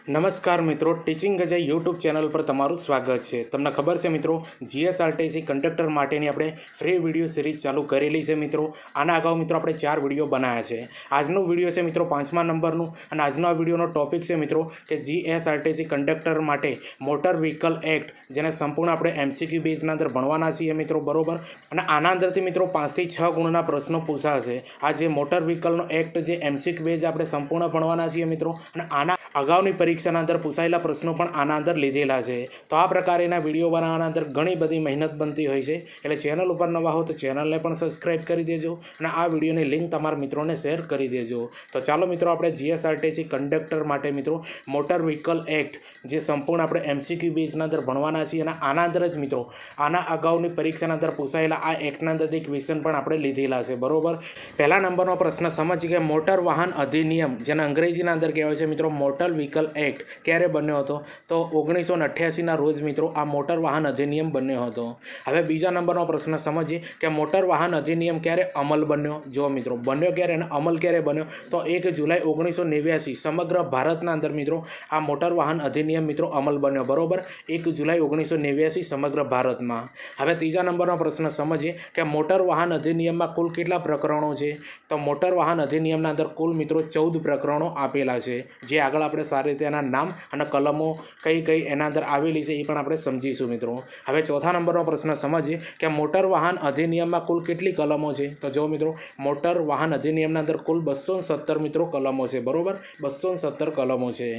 નમસ્કાર મિત્રો, teaching Ajay YouTube channel પર તમારું સ્વાગત છે। તમને ખબર છે મિત્રો, જીએસઆરટીસી કંડક્ટર માટેની આપણે ફ્રી વિડીયો સિરીઝ ચાલુ કરેલી છે મિત્રો। આના અગાઉ મિત્રો આપણે 4 વિડીયો બનાવ્યા છે। આજનો વિડીયો છે મિત્રો 5મા નંબરનું અને આજનો આ વિડીયોનો ટોપિક છે મિત્રો કે જીએસઆરટીસી કંડક્ટર માટે મોટર વ્હીકલ એક્ટ, જેને સંપૂર્ણ આપણે એમસીક્યુ બેઝના અંદર ભણવાના છીએ મિત્રો, બરોબર। અને આના અંદરથી મિત્રો 5 થી 6 ગુણના પ્રશ્નો પૂછાશે। આ જે મોટર વ્હીકલનો એક્ટ જે એમસીક્યુ બેઝ આપણે સંપૂર્ણ ભણવાના છીએ મિત્રો, અને આના અગાઉની પરીક્ષાના અંદર પૂછાયેલા પ્રશ્નો પણ આના અંદર લીધેલા છે। તો આ પ્રકારના વિડીયો બનાવવાના અંદર ઘણી બધી મહેનત બનતી હોય છે, એટલે ચેનલ ઉપર નવા હો તો ચેનલને પણ સબસ્ક્રાઈબ કરી દેજો અને આ વિડીયોની લિંક તમારા મિત્રોને શેર કરી દેજો। તો ચાલો મિત્રો, આપણે જીએસઆરટીસી કંડક્ટર માટે મિત્રો મોટર વ્હીકલ એક્ટ જે સંપૂર્ણ આપણે એમસીક્યુ બેઝના અંદર ભણવાના છીએ, અને આના અંદર જ મિત્રો આના અગાઉની પરીક્ષાના અંદર પૂછાયેલા આ એક્ટના અંદરથી ક્વેશ્ચન પણ આપણે લીધેલા છે, બરોબર। પહેલા નંબરનો પ્રશ્ન સમજીએ કે મોટર વાહન અધિનિયમ, જેને અંગ્રેજીના અંદર કહેવાય છે મિત્રો મોટર વ્હીકલ એક્ટ, ક્યારે બન્યો હતો? તો 1988ના રોજ મિત્રો આ મોટર વાહન અધિનિયમ બન્યો હતો। હવે બીજા નંબરનો પ્રશ્ન સમજીએ કે મોટર વાહન અધિનિયમ ક્યારે અમલ બન્યો? જો મિત્રો બન્યો ક્યારે અને અમલ ક્યારે બન્યો? તો 1 જુલાઈ 1989 સમગ્ર ભારતના અંદર મિત્રો આ મોટર વાહન અધિનિયમ મિત્રો અમલ બન્યો, બરોબર। 1 જુલાઈ 1989 સમગ્ર ભારતમાં। હવે ત્રીજા નંબરનો પ્રશ્ન સમજીએ કે મોટર વાહન અધિનિયમમાં કુલ કેટલા પ્રકરણો છે? તો મોટર વાહન અધિનિયમના અંદર કુલ મિત્રો 14 પ્રકરણો આપેલા છે, જે આગળ આપણે સારી રીતે એના નામ અને કલમો કઈ એના અંદર આવેલી છે એ પણ આપણે સમજીશું મિત્રો। હવે ચોથા નંબરનો પ્રશ્ન સમજીએ કે મોટર વાહન અધિનિયમમાં કુલ કેટલી કલમો છે? તો જો મિત્રો મોટર વાહન અધિનિયમના અંદર કુલ 217 મિત્રો કલમો છે, બરોબર, 217 કલમો છે।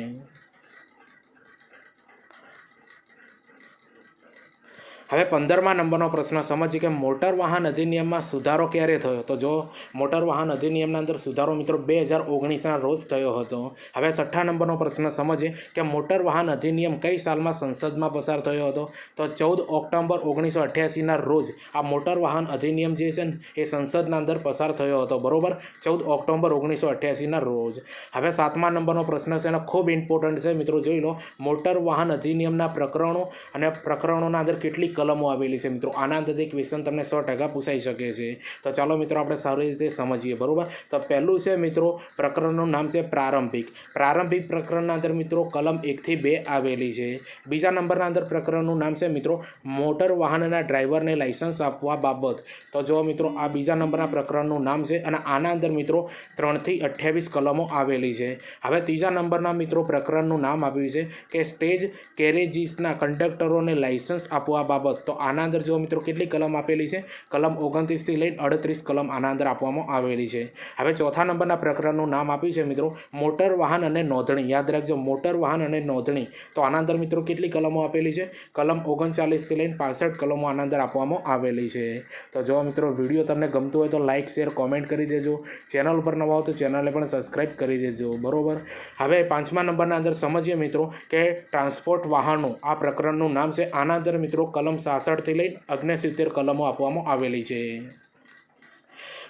હવે 15મા નંબરનો પ્રશ્ન સમજીએ કે મોટર વાહન અધિનિયમમાં સુધારો ક્યારે થયો? તો જો મોટર વાહન અધિનિયમના અંદર સુધારો મિત્રો 2019ના રોજ થયો હતો। હવે 6ઠ્ઠા નંબરનો પ્રશ્ન સમજીએ કે મોટર વાહન અધિનિયમ કઈ સાલમાં સંસદમાં પસાર થયો હતો? તો 14 ઓક્ટોબર 1988ના રોજ આ મોટર વાહન અધિનિયમ જે છે ને એ સંસદના અંદર પસાર થયો હતો, બરોબર, 14 ઓક્ટોબર 1988ના રોજ। હવે 7મા નંબરનો પ્રશ્ન છે અને ખૂબ ઇમ્પોર્ટન્ટ છે મિત્રો, જોઈ લો મોટર વાહન અધિનિયમના પ્રકરણો અને પ્રકરણોના અંદર કેટલી કલમો આવેલી છે મિત્રો। આના અંદરથી ક્વેશ્ચન તમને 100% પૂછાઈ શકે છે। તો ચાલો મિત્રો આપણે સારી રીતે સમજીએ, બરોબર। તો પહેલું છે મિત્રો પ્રકરણનું નામ છે પ્રારંભિક પ્રકરણના અંદર મિત્રો કલમ 1 થી 2 આવેલી છે। બીજા નંબરના અંદર પ્રકરણનું નામ છે મિત્રો મોટર વાહનના ડ્રાઈવરને લાયસન્સ આપવા બાબત। તો જો મિત્રો આ બીજા નંબરના પ્રકરણનું નામ છે અને આના અંદર મિત્રો 3 થી 28 કલમો આવેલી છે। હવે ત્રીજા નંબરના મિત્રો પ્રકરણનું નામ આપ્યું છે કે સ્ટેજ કેરેજીસના કંડક્ટરોને લાયસન્સ આપવા બાબત। તો આના અંદર જો મિત્રો કેટલી કલમ આપેલી છે? કલમ 29 થી લઈને 38 કલમ આના અંદર આપવામાં આવેલી છે। હવે ચોથા નંબરના પ્રકરણનું નામ આપ્યું છે મિત્રો મોટર વાહન અને નોંધણી। યાદ રાખજો, મોટર વાહન અને નોંધણી। તો આના અંદર મિત્રો કેટલી કલમો આપેલી છે? કલમ 39 થી લઈને 65 કલમો આના અંદર આપવામાં આવેલી છે। તો જો મિત્રો વિડીયો તમને ગમતું હોય તો લાઇક, શેર, કોમેન્ટ કરી દેજો। ચેનલ ઉપર નવા હો તો ચેનલને પણ સબસ્ક્રાઈબ કરી દેજો, બરોબર। હવે 5મા નંબરના અંદર સમજીએ મિત્રો કે ટ્રાન્સપોર્ટ વાહનો, આ પ્રકરણનું નામ છે। આના અંદર મિત્રો કલમ 66 થી લઈને 69 કલમો આપવામાં આવેલી છે।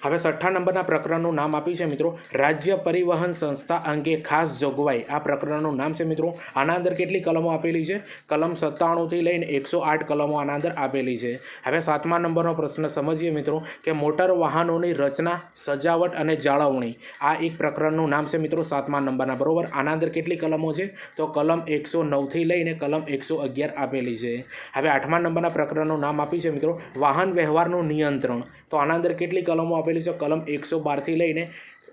હવે 6ઠ્ઠા નંબરના પ્રકરણનું નામ આપ્યું છે મિત્રો રાજ્ય પરિવહન સંસ્થા અંગે ખાસ જોગવાઈ। આ પ્રકરણનું નામ છે મિત્રો, આના અંદર કેટલી કલમો આપેલી છે? કલમ 97 થી લઈને 108 કલમો આના અંદર આપેલી છે। હવે 7મા નંબરનો પ્રશ્ન સમજીએ મિત્રો કે મોટર વાહનોની રચના, સજાવટ અને જાળવણી। આ એક પ્રકરણનું નામ છે મિત્રો 7મા નંબરના, બરોબર। આના અંદર કેટલી કલમો છે? તો કલમ 109 થી લઈને કલમ 111 આપેલી છે। હવે 8મા નંબરના પ્રકરણનું નામ આપ્યું છે મિત્રો વાહન વ્યવહારનું નિયંત્રણ। તો આના અંદર કેટલી કલમો આપેલી છે? કલમ 112 થી લઈને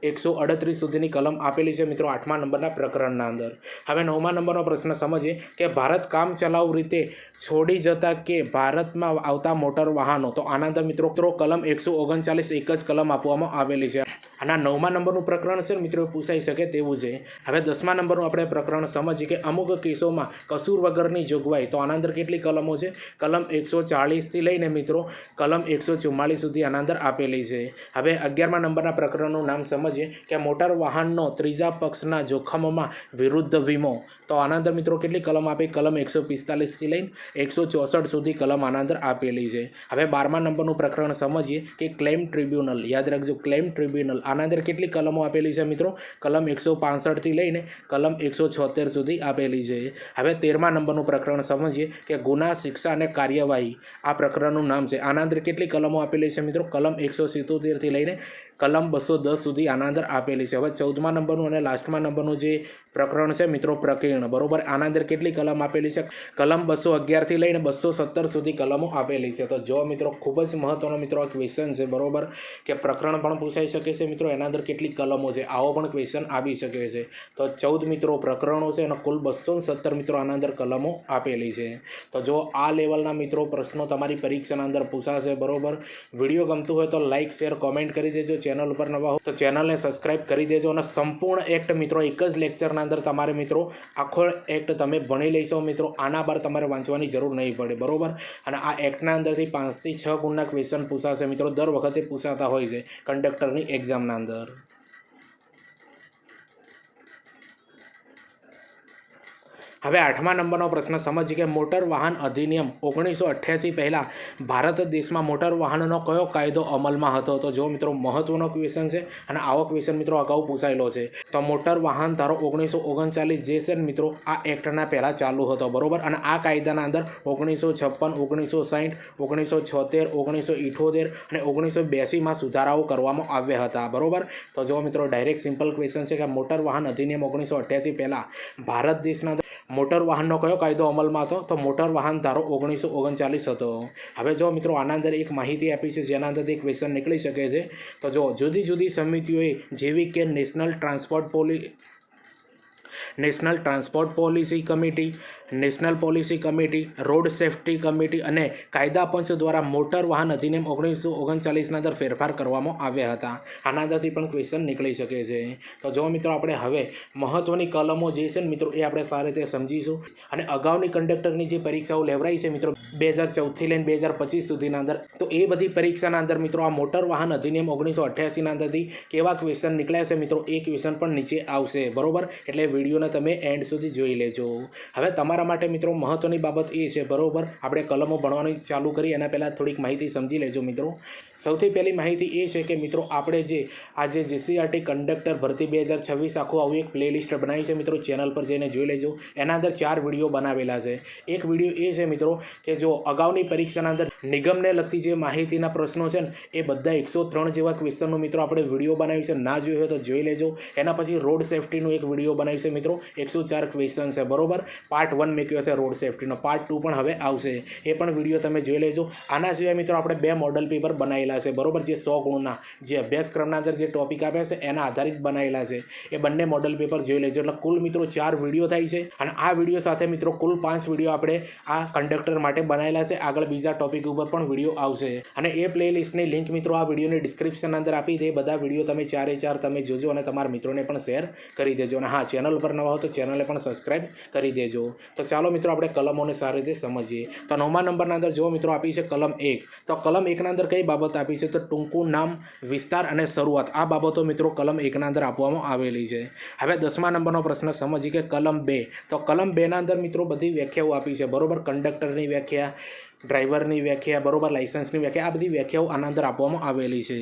138 સુધીની કલમ આપેલી છે મિત્રો 8મા નંબરના પ્રકરણના અંદર। હવે 9મા નંબરનો પ્રશ્ન સમજીએ કે ભારત કામ ચલાઉ રીતે છોડી જતા કે ભારતમાં આવતા મોટર વાહનો। તો આના અંદર મિત્રો કલમ 139 એક જ કલમ આપવામાં આવેલી છે। આના 9મા નંબરનું પ્રકરણ છે મિત્રો, પૂછાઈ શકે તેવું છે। હવે 10મા નંબરનું આપણે પ્રકરણ સમજીએ કે અમુક કેસોમાં કસૂર વગરની જોગવાઈ। તો આના અંદર કેટલી કલમો છે? કલમ 140 થી લઈને મિત્રો કલમ 144 સુધી આના અંદર આપેલી છે। હવે 11મા નંબરના પ્રકરણનું નામ સમજીએ કે મોટર વાહનનો ત્રીજા પક્ષના જોખમમાં વિરુદ્ધ વીમો। તો આના અંદર મિત્રો કેટલી કલમ આપી? કલમ 145 થી લઈને 164 સુધી કલમ આના અંદર આપેલી છે। હવે 12મા નંબરનું પ્રકરણ સમજીએ કે ક્લેમ ટ્રિબ્યુનલ। યાદ રાખજો, ક્લેમ ટ્રિબ્યુનલ। આના અંદર કેટલી કલમો આપેલી છે મિત્રો? કલમ 165 થી લઈને કલમ 176 સુધી આપેલી છે। હવે 13મા નંબરનું પ્રકરણ સમજીએ કે ગુના, શિક્ષા અને કાર્યવાહી। આ પ્રકરણનું નામ છે। આના અંદર કેટલી કલમો આપેલી છે મિત્રો? કલમ 177 થી લઈને કલમ 210 સુધી આના અંદર આપેલી છે. હવે 14મા નંબરનું અને લાસ્ટમાં નંબરનું જે પ્રકરણ છે મિત્રો પ્રકીર્ણ, બરોબર. આના અંદર કેટલી કલમ આપેલી છે? કલમ 211થી લઈને 217 સુધી કલમો આપેલી છે. તો જો મિત્રો ખૂબ જ મહત્વનો મિત્રો આ ક્વેશ્ચન છે, બરોબર, કે પ્રકરણ પણ પૂછાઈ શકે છે મિત્રો, એના અંદર કેટલી કલમો છે આવો પણ ક્વેશ્ચન આવી શકે છે. તો 14 મિત્રો પ્રકરણો છે અને કુલ 217 મિત્રો આના અંદર કલમો આપેલી છે. તો જો આ લેવલના મિત્રો પ્રશ્નો તમારી પરીક્ષાના અંદર પૂછાશે, બરોબર. વિડીયો ગમતું હોય તો લાઇક, શેર, કોમેન્ટ કરી દેજો. ચેનલ ઉપર નવા હો તો ચેનલને સબસ્ક્રાઇબ કરી દેજો. અને સંપૂર્ણ એક્ટ મિત્રો એક જ લેક્ચરના અંદર તમારે મિત્રો આખો એક્ટ તમે ભણી લઈશો મિત્રો. આના પર તમારે વાંચવાની જરૂર નહીં પડે, બરોબર. અને આ એક્ટના અંદરથી 5 થી 6 ગુણના ક્વેશ્ચન પૂછાશે મિત્રો, દર વખતે પૂછાતા હોય છે કંડક્ટરની એક્ઝામના અંદર. હવે 8મા નંબરનો પ્રશ્ન સમજીએ કે મોટર વાહન અધિનિયમ 1988 પહેલાં ભારત દેશમાં મોટર વાહનનો કયો કાયદો અમલમાં હતો? તો જો મિત્રો મહત્વનો ક્વેશ્ચન છે અને આવો ક્વેશ્ચન મિત્રો અગાઉ પૂછાયેલો છે. તો મોટર વાહન ધારો 1939 જે છે મિત્રો આ એક્ટના પહેલાં ચાલુ હતો, બરોબર. અને આ કાયદાના અંદર 1956, 1960, 1976, 1978 અને 1982માં સુધારાઓ કરવામાં આવ્યા હતા, બરોબર. તો જો મિત્રો ડાયરેક્ટ સિમ્પલ ક્વેશ્ચન છે કે મોટર વાહન અધિનિયમ 1988 પહેલાં ભારત દેશના મોટર વાહનનો કયો કાયદો અમલમાં હતો? તો મોટર વાહન ધારો 1939 હતો. હવે જો મિત્રો આના અંદર એક માહિતી આપી છે જેના અંદરથી ક્વેશ્ચન નીકળી શકે છે. તો જો જુદી જુદી સમિતિઓએ જેવી કે national transport policy committee, national policy committee, road safety committee અને કાયદા પંચ દ્વારા મોટર વાહન અધિનિયમ 1939ના અંદર ફેરફાર કરવામાં આવ્યા હતા. આના અંદરથી પણ ક્વેશ્ચન નીકળી શકે છે. તો જો મિત્રો આપણે હવે મહત્વની કલમો જે છે ને મિત્રો એ આપણે સારી રીતે સમજીશું. અને અગાઉની કંડક્ટરની જે પરીક્ષાઓ લેવરાઈ છે મિત્રો 2014થી લઈને 2025 સુધીના અંદર, તો એ બધી પરીક્ષાના અંદર મિત્રો આ મોટર વાહન અધિનિયમ 1988ના અંદરથી કેવા ક્વેશ્ચન નીકળ્યા છે મિત્રો એ ક્વેશ્ચન પણ નીચે આવશે, બરોબર. એટલે વિડીયોને તમે એન્ડ સુધી જોઈ લેજો. હવે તમારા માટે મિત્રો મહત્વની બાબત એ છે, બરોબર, આપણે કલમો ભણવાની ચાલુ કરી એના પહેલાં થોડીક માહિતી સમજી લેજો મિત્રો. સૌથી પહેલી માહિતી એ છે કે મિત્રો આપણે જે આજે જીસીઆરટી કંડક્ટર ભરતી 2026 આખું આવું એક પ્લેલિસ્ટ બનાવી છે મિત્રો, ચેનલ પર જઈને જોઈ લેજો. એના અંદર 4 વિડીયો બનાવેલા છે. એક વિડીયો એ છે મિત્રો કે જો અગાઉની પરીક્ષાના અંદર નિગમને લગતી જે માહિતીના પ્રશ્નો છે ને એ બધા 103 જેવા ક્વેશ્ચનનો મિત્રો આપણે વિડીયો બનાવી છે. ના જોયું હોય તો જોઈ લેજો. એના પછી રોડ સેફ્ટીનું એક વિડીયો બનાવ્યું છે મિત્રો, 104 ક્વેશ્ચન છે, બરોબર. પાર્ટ 1 મેક્યો છે રોડ સેફ્ટીનો, પાર્ટ 2 પણ હવે આવશે, એ પણ વિડીયો તમે જોઈ લેજો. આના સિવાય મિત્રો આપણે 2 મોડલ પેપર બનાવેલા છે, બરોબર, જે 100 ગુણના જે અભ્યાસક્રમના અંદર જે ટોપિક આપ્યા છે એના આધારિત બનાવેલા છે. એ બંને મોડલ પેપર જોઈ લેજો. એટલે કુલ મિત્રો 4 વિડીયો થાય છે. અને આ વિડીયો સાથે મિત્રો કુલ 5 વિડીયો આપણે આ કંડક્ટર માટે બનાવેલા છે. આગળ બીજા ટોપિક ઉપર પણ વિડીયો આવશે. અને એ પ્લેલિસ્ટની લિંક મિત્રો આ વિડીયોની ડિસ્ક્રિપ્શન અંદર આપી દે. બધા વિડીયો તમે 4 તમે જોજો અને તમારા મિત્રોને પણ શેર કરી દેજો. અને હા, ચેનલ પર નવા હો તો ચેનલને પણ સબસ્ક્રાઇબ કરી દેજો. તો ચાલો મિત્રો આપણે કલમોને સારી રીતે સમજીએ. તો 9મા નંબરના અંદર જો મિત્રો આપી છે કલમ 1. તો કલમ 1ના અંદર કઈ બાબત આપી છે? તો ટૂંકું નામ, વિસ્તાર અને શરૂઆત, આ બાબતો મિત્રો કલમ 1ના અંદર આપવામાં આવેલી છે. હવે 10મા નંબરનો પ્રશ્ન સમજીએ કે કલમ 2. તો કલમ 2ના અંદર મિત્રો બધી વ્યાખ્યાઓ આપી છે, બરોબર. કંડક્ટરની વ્યાખ્યા, ડ્રાઈવરની વ્યાખ્યા, બરોબર, લાઇસન્સની વ્યાખ્યા, આ બધી વ્યાખ્યાઓ આના અંદર આપવામાં આવેલી છે.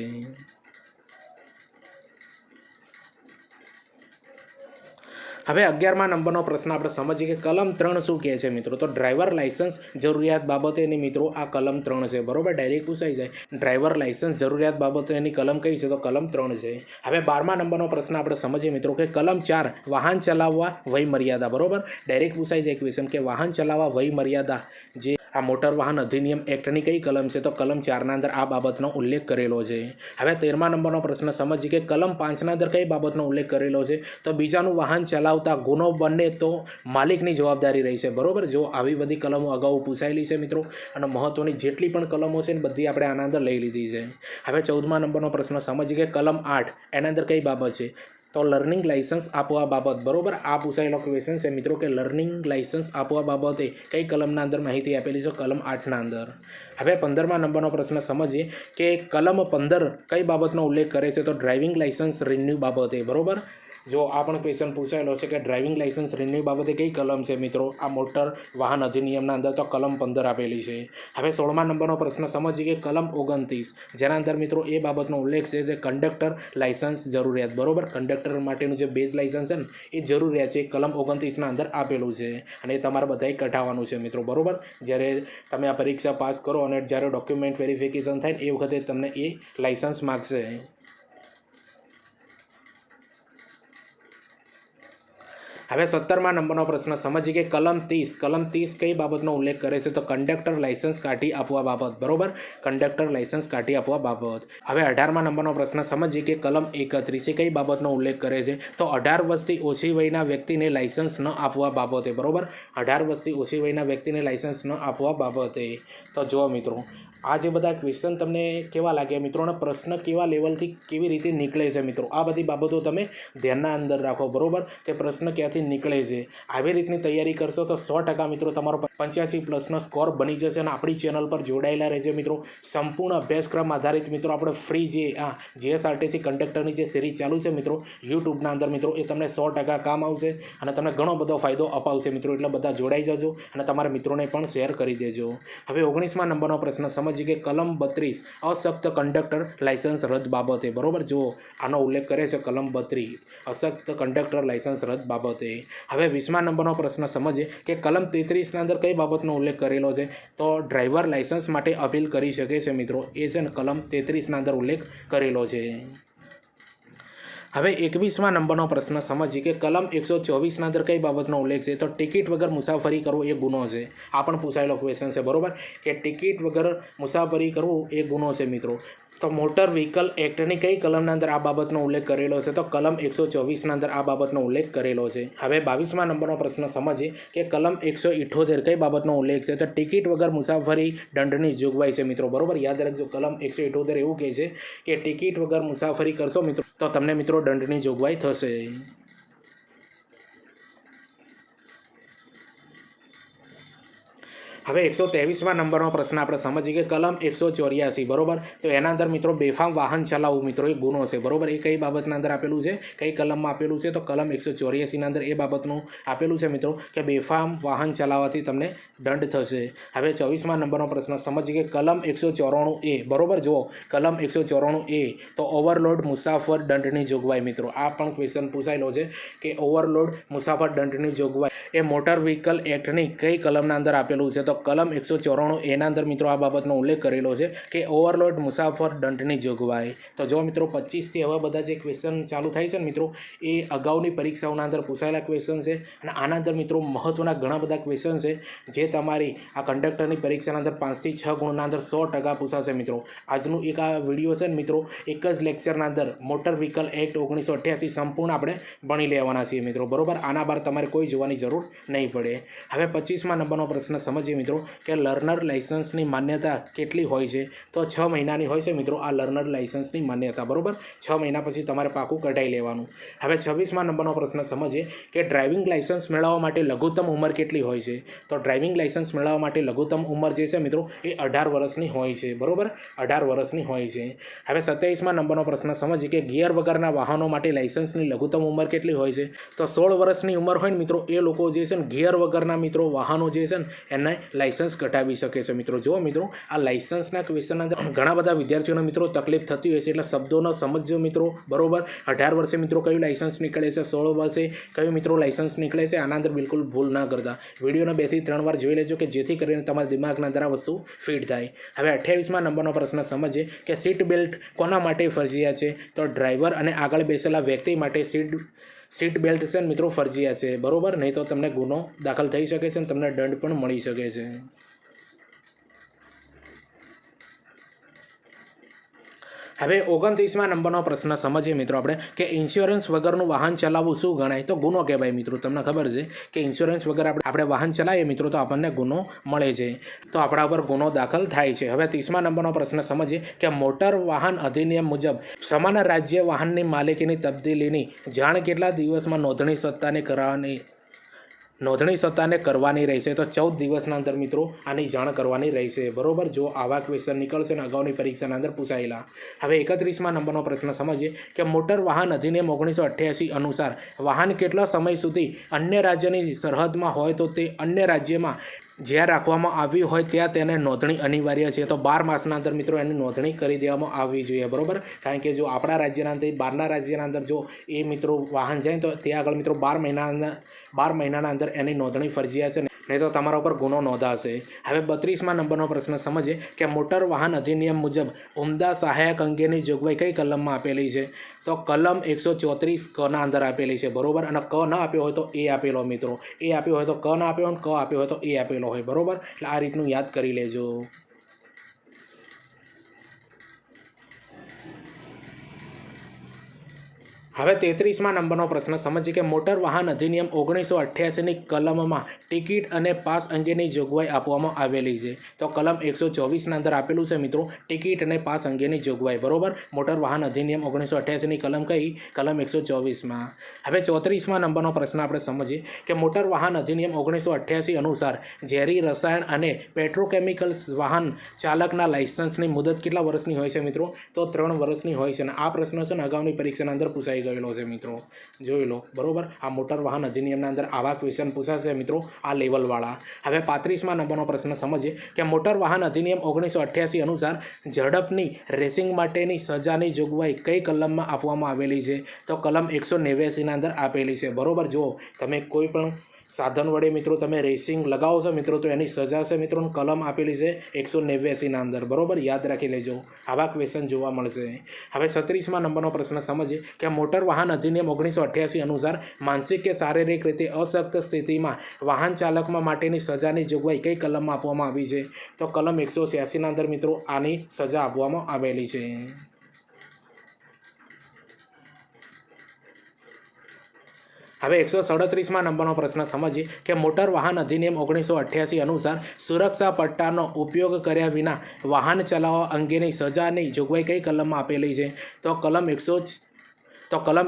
હવે 11મા નંબરનો પ્રશ્ન આપણે સમજીએ કે કલમ 3 શું કહે છે મિત્રો? તો ડ્રાઈવર લાઇસન્સ જરૂરિયાત બાબતેની મિત્રો આ કલમ 3 છે, બરોબર. ડાયરેક્ટ પૂછાઈ જાય ડ્રાઈવર લાઇસન્સ જરૂરિયાત બાબતેની કલમ કઈ છે? તો કલમ 3 છે. હવે 12મા નંબરનો પ્રશ્ન આપણે સમજીએ મિત્રો કે કલમ 4 વાહન ચલાવવા વય મર્યાદા, બરોબર. ડાયરેક્ટ પૂછાઈ જાય ક્વેશ્ચન કે વાહન ચલાવવા વય મર્યાદા જે આ મોટર વાહન અધિનિયમ એક્ટની કઈ કલમ છે? તો કલમ 4ના અંદર આ બાબતનો ઉલ્લેખ કરેલો છે. હવે 13મા નંબરનો પ્રશ્ન સમજીએ કે કલમ 5ના અંદર કઈ બાબતનો ઉલ્લેખ કરેલો છે? તો બીજાનું વાહન ચલાવતા ગુનો બને તો માલિકની જવાબદારી રહી છે, બરોબર. જો આવી બધી કલમો અગાઉ પૂછાયેલી છે મિત્રો, અને મહત્વની જેટલી પણ કલમો છે ને બધી આપણે આના અંદર લઈ લીધી છે. હવે 14મા નંબરનો પ્રશ્ન સમજીએ કે કલમ 8 એના અંદર કઈ બાબત છે? તો લર્નિંગ લાઇસન્સ આપવા બાબત, બરોબર. આ પૂછાયેલો ક્વેશ્ચન છે મિત્રો કે લર્નિંગ લાઇસન્સ આપવા બાબતે કઈ કલમના અંદર માહિતી આપેલી છે? કલમ 8ના અંદર. હવે 15મા નંબરનો પ્રશ્ન સમજીએ કે કલમ 15 કઈ બાબતનો ઉલ્લેખ કરે છે? તો ડ્રાઇવિંગ લાઇસન્સ રિન્યુ બાબતે, બરોબર. જો આ પણ ક્વેશ્ચન પૂછાયેલો છે કે ડ્રાઇવિંગ લાઇસન્સ રિન્યુ બાબતે કઈ કલમ છે મિત્રો આ મોટર વાહન અધિનિયમના અંદર? તો કલમ 15 આપેલી છે. હવે 16મા નંબરનો પ્રશ્ન સમજીએ કે કલમ 29 જેના અંદર મિત્રો એ બાબતનો ઉલ્લેખ છે કે કંડક્ટર લાઇસન્સ જરૂરિયાત, બરોબર. કંડક્ટર માટેનું જે બેઝ લાઇસન્સ છે ને એ જરૂરિયાત છે, કલમ 29ના અંદર આપેલું છે. અને એ તમારે બધાએ કઢાવવાનું છે મિત્રો, બરોબર. જ્યારે તમે આ પરીક્ષા પાસ કરો અને જ્યારે ડોક્યુમેન્ટ વેરિફિકેશન થાય ને એ વખતે તમને એ લાઇસન્સ માગશે. હવે 17મા નંબરનો પ્રશ્ન સમજીએ કે કલમ 30 કઈ બાબતનો ઉલ્લેખ કરે છે? તો કંડક્ટર લાયસન્સ કાઢી આપવા બાબત, બરોબર, કંડક્ટર લાયસન્સ કાઢી આપવા બાબત. હવે 18મા નંબરનો પ્રશ્ન સમજીએ કે કલમ 31 કઈ બાબતનો ઉલ્લેખ કરે છે? તો 18 વર્ષથી ઓછી વયના વ્યક્તિને લાયસન્સ ન આપવા બાબતે, બરોબર, 18 વર્ષથી ઓછી વયના વ્યક્તિને લાયસન્સ ન આપવા બાબતે. તો જુઓ મિત્રો, આ જે બધા ક્વેશ્ચન તમને કેવા લાગ્યા મિત્રો, અને પ્રશ્ન કેવા લેવલથી કેવી રીતે નીકળે છે મિત્રો, આ બધી બાબતો તમે ધ્યાનના અંદર રાખો, બરોબર, કે પ્રશ્ન ક્યાંથી નીકળે છે. આવી રીતની તૈયારી કરશો તો 100% મિત્રો તમારો 85+ સ્કોર બની જશે. અને આપણી ચેનલ પર જોડાયેલા રહેજો મિત્રો. સંપૂર્ણ અભ્યાસક્રમ આધારિત મિત્રો આપણે ફ્રી જે જીએસઆરટીસી કંડક્ટરની જે સિરીઝ ચાલુ છે મિત્રો યુટ્યુબના અંદર મિત્રો, એ તમને 100% કામ આવશે અને તમને ઘણો બધો ફાયદો અપાવશે મિત્રો. એટલે બધા જોડાઈ જજો અને તમારા મિત્રોને પણ શેર કરી દેજો. હવે 19મા નંબરનો પ્રશ્ન સમજીએ કે કલમ 32 અશક્ત કંડક્ટર લાયસન્સ રદ બાબતે, બરોબર, જુઓ આનો ઉલ્લેખ કરે છે કલમ 32 અશક્ત કંડક્ટર લાયસન્સ રદ બાબતે. હવે 20મા નંબરનો પ્રશ્ન સમજીએ કે કલમ 33ના અંદર કઈ બાબતનો ઉલ્લેખ કરેલો છે? તો ડ્રાઈવર લાયસન્સ માટે અપીલ કરી શકે છે મિત્રો, એ છે ને કલમ 33ના અંદર ઉલ્લેખ કરેલો છે. હવે 21મા નંબરનો પ્રશ્ન સમજીએ કે કલમ 124ના અંદર કઈ બાબતનો ઉલ્લેખ છે? તો ટિકિટ વગર મુસાફરી કરવું એ ગુનો છે. આ પણ પૂછાયેલો ક્વેશ્ચન છે, બરોબર, કે ટિકિટ વગર મુસાફરી કરવું એ ગુનો છે મિત્રો. તો મોટર વ્હીકલ એક્ટની કઈ કલમના અંદર આ બાબતનો ઉલ્લેખ કરેલો છે? તો કલમ 124ના અંદર આ બાબતનો ઉલ્લેખ કરેલો છે. હવે 22મા નંબરનો પ્રશ્ન સમજીએ કે કલમ 178 કઈ બાબતનો ઉલ્લેખ છે? તો ટિકિટ વગર મુસાફરી દંડની જોગવાઈ છે મિત્રો, બરોબર, યાદ રાખજો. કલમ 178 એવું કહે છે કે ટિકિટ વગર મુસાફરી કરશો મિત્રો તો તમને મિત્રો દંડની જોગવાઈ થશે. હવે 123મા નંબરનો પ્રશ્ન આપણે સમજીએ કે કલમ 184, બરોબર, તો એના અંદર મિત્રો બેફામ વાહન ચલાવવું મિત્રો એ ગુનો છે, બરોબર. એ કઈ બાબતના અંદર આપેલું છે, કઈ કલમમાં આપેલું છે? તો કલમ 184ના અંદર એ બાબતનું આપેલું છે મિત્રો કે બેફામ વાહન ચલાવવાથી તમને દંડ થશે. હવે 24મા નંબરનો પ્રશ્ન સમજીએ કે કલમ 194A, બરોબર, જુઓ કલમ 194A તો ઓવરલોડ મુસાફર દંડની જોગવાઈ મિત્રો. આ પણ ક્વેશ્ચન પૂછાયેલો છે કે ઓવરલોડ મુસાફર દંડની જોગવાઈ એ મોટર વ્હીકલ એક્ટની કઈ કલમના અંદર આપેલું છે? તો કલમ 194A અંદર મિત્રો આ બાબતનો ઉલ્લેખ કરેલો છે કે ઓવરલોડ મુસાફર દંડની જોગવાઈ. તો જો મિત્રો 25થી હવે બધા જે ક્વેશ્ચન ચાલુ થાય છે ને મિત્રો, એ અગાઉની પરીક્ષાઓના અંદર પૂછાયેલા ક્વેશ્ચન છે. અને આના અંદર મિત્રો મહત્ત્વના ઘણા બધા ક્વેશ્ચન છે જે તમારી આ કંડક્ટરની પરીક્ષાના અંદર 5 થી 6 ગુણના અંદર 100% પૂછાશે મિત્રો. આજનું એક આ વિડીયો છે ને મિત્રો, એક જ લેક્ચરના અંદર મોટર વ્હીકલ એક્ટ 1988 સંપૂર્ણ આપણે ભણી લેવાના છીએ મિત્રો, બરોબર. આના બાર તમારે કોઈ જોવાની જરૂર નહીં પડે. હવે 25મા નંબરનો પ્રશ્ન સમજીએ મિત્રો કે લર્નર લાયસન્સની માન્યતા કેટલી હોય છે? તો 6 મહિનાની હોય છે મિત્રો આ લર્નર લાયસન્સની માન્યતા, બરોબર. 6 મહિના પછી તમારે પાકું કઢાઈ લેવાનું. હવે 26મા નંબરનો પ્રશ્ન સમજીએ કે ડ્રાઇવિંગ લાયસન્સ મેળવવા માટે લઘુત્તમ ઉંમર કેટલી હોય છે? તો ડ્રાઇવિંગ લાયસન્સ મેળવવા માટે લઘુત્તમ ઉંમર જે છે મિત્રો એ 18 વર્ષની હોય છે, બરોબર, 18 વર્ષની હોય છે. હવે 27મા નંબરનો પ્રશ્ન સમજીએ કે ગિયર વગરના વાહનો માટે લાયસન્સની લઘુત્તમ ઉંમર કેટલી હોય છે? તો 16 વર્ષની ઉંમર હોય ને મિત્રો એ લોકો જે છે ને ગિયર વગરના મિત્રો વાહનો જે છે ને એને લાયસન્સ કઢાવી શકે છે મિત્રો. જો મિત્રો આ લાયસન્સના ક્વેશ્ચનના અંદર ઘણા બધા વિદ્યાર્થીઓને મિત્રો તકલીફ થતી હોય છે, એટલે શબ્દોનો સમજજો મિત્રો, બરોબર. 18 વર્ષે મિત્રો કયું લાયસન્સ નીકળે છે, 16 વર્ષે કયું મિત્રો લાયસન્સ નીકળે છે, આના અંદર બિલકુલ ભૂલ ના કરતા. વિડીયોને 2 થી 3 વાર જોઈ લેજો કે જેથી કરીને તમારા દિમાગના અંદર આ વસ્તુ ફીડ થાય. હવે 28મા નંબરનો પ્રશ્ન સમજીએ કે સીટ બેલ્ટ કોના માટે ફરજિયાત છે? તો ડ્રાઈવર અને આગળ બેસેલા વ્યક્તિ માટે સીટ બેલ્ટ છે મિત્રો ફરજિયાત છે, બરોબર, નહીં તો તમને ગુનો દાખલ થઈ શકે છે અને તમને દંડ પણ મળી શકે છે. હવે 29મા નંબરનો પ્રશ્ન સમજીએ મિત્રો આપણે કે ઇન્સ્યોરન્સ વગરનું વાહન ચલાવવું શું ગણાય? તો ગુનો કહેવાય મિત્રો. તમને ખબર છે કે ઇન્સ્યોરન્સ વગર આપણે વાહન ચલાવીએ મિત્રો તો આપણને ગુનો મળે છે, તો આપણા ઉપર ગુનો દાખલ થાય છે. હવે 30મા નંબરનો પ્રશ્ન સમજીએ કે મોટર વાહન અધિનિયમ મુજબ સમાન રાજ્ય વાહનની માલિકીની તબદીલીની જાણ કેટલા દિવસમાં નોંધણી સત્તાને કરવાની રહેશે? તો 14 દિવસના અંદર મિત્રો આની જાણ કરવાની રહેશે, બરોબર. જો આવા ક્વેશ્ચન નીકળશે ને અગાઉની પરીક્ષાના અંદર પૂછાયેલા. હવે 31મા નંબરનો પ્રશ્ન સમજીએ કે મોટર વાહન અધિનિયમ 1988 અનુસાર વાહન કેટલા સમય સુધી અન્ય રાજ્યની સરહદમાં હોય તો તે અન્ય રાજ્યમાં જ્યાં રાખવામાં આવ્યું હોય ત્યાં તેને નોંધણી અનિવાર્ય છે. તો 12 માસના અંદર મિત્રો એની નોંધણી કરી દેવામાં આવવી જોઈએ, બરોબર. કારણ કે જો આપણા રાજ્યના અંદર બહારના રાજ્યના અંદર જો એ મિત્રો વાહન જાય તો ત્યાં આગળ મિત્રો 12 મહિનાના અંદર એની નોંધણી ફરજિયાત છે. નહીં તો તમારા ઉપર ગુનો નોંધાશે। હવે 32મા નંબરનો પ્રશ્ન સમજીએ કે મોટર વાહન અધિનિયમ મુજબ ઉમદા સહાયક અંગેની જોગવાઈ કઈ કલમમાં આપેલી છે? તો કલમ 134 કના અંદર આપેલી છે, બરોબર। અને ક ના આપ્યો હોય તો એ આપેલો મિત્રો, એ આપ્યો હોય તો ક ના આપ્યો હોય, ક આપ્યો હોય તો એ આપેલો હોય, બરોબર। એટલે આ રીતનું યાદ કરી લેજો। હવે 33મા નંબરનો પ્રશ્ન સમજીએ કે મોટર વાહન અધિનિયમ 1988ની કલમમાં ટિકિટ અને પાસ અંગેની જોગવાઈ આપવામાં આવેલી છે। તો કલમ 124ના અંદર આપેલું છે મિત્રો, ટિકિટ અને પાસ અંગેની જોગવાઈ, બરોબર। મોટર વાહન અધિનિયમ 1988ની કલમ કઈ? કલમ 124માં। હવે 34મા નંબરનો પ્રશ્ન આપણે સમજીએ કે મોટર વાહન અધિનિયમ 1988 અનુસાર ઝેરી રસાયણ અને પેટ્રોકેમિકલ્સ વાહન ચાલકના લાયસન્સની મુદત કેટલા વર્ષની હોય છે મિત્રો? તો 3 વર્ષની હોય છે। અને આ પ્રશ્ન છે ને અગાઉની પરીક્ષાના અંદર પૂછાઈ ગયેલો છે મિત્રો, જોઈ લો, બરોબર। આ મોટર વાહન અધિનિયમના અંદર આવા ક્વેશ્ચન પૂછાશે મિત્રો, આ લેવલવાળા। હવે 35મા નંબરનો પ્રશ્ન સમજીએ કે મોટર વાહન અધિનિયમ 1988 અનુસાર ઝડપની રેસિંગ માટેની સજાની જોગવાઈ કઈ કલમમાં આપવામાં આવેલી છે? તો કલમ 189ના અંદર આપેલી છે, બરોબર। જો તમે કોઈ પણ સાધન વડે મિત્રો તમે રેસિંગ લગાવો છો મિત્રો તો એની સજા છે મિત્રો, કલમ આપેલી છે 189ના અંદર, બરોબર, યાદ રાખી લેજો, આવા ક્વેશ્ચન જોવા મળશે। હવે 36મા નંબરનો પ્રશ્ન સમજીએ કે મોટર વાહન અધિનિયમ 1988 અનુસાર માનસિક કે શારીરિક રીતે અશક્ત સ્થિતિમાં વાહન ચાલકમાં માટેની સજાની જોગવાઈ કઈ કલમમાં આપવામાં આવી છે? તો કલમ 186ના અંદર મિત્રો આની સજા આપવામાં આવેલી છે। હવે 137મા નંબરનો પ્રશ્ન સમજીએ કે મોટર વાહન અધિનિયમ 1988 અનુસાર સુરક્ષા પટ્ટાનો ઉપયોગ કર્યા વિના વાહન ચલાવવા અંગેની સજાની જોગવાઈ કઈ કલમમાં આપેલી છે? તો કલમ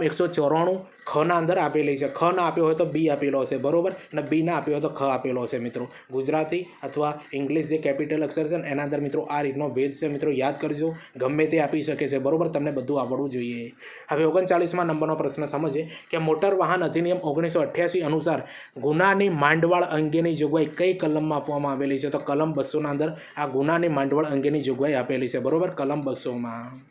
194 ખના અંદર આપેલી છે। ખ ના આપ્યો હોય તો બી આપેલો હશે, બરોબર, અને બી ના આપ્યો હોય તો ખ આપેલો હશે મિત્રો। ગુજરાતી અથવા ઇંગ્લિશ જે કેપિટલ અક્ષર છે ને એના અંદર મિત્રો આ રીતનો ભેદ છે મિત્રો, યાદ કરજો, ગમે તે આપી શકે છે, બરોબર, તમને બધું આવડવું જોઈએ। હવે 39મા નંબરનો પ્રશ્ન સમજીએ કે મોટર વાહન અધિનિયમ 1988 અનુસાર ગુનાની માંડવાળ અંગેની જોગવાઈ કઈ કલમમાં આપવામાં આવેલી છે? તો કલમ 200ના અંદર આ ગુનાની માંડવાળ અંગેની જોગવાઈ આપેલી છે, બરોબર, કલમ 200માં।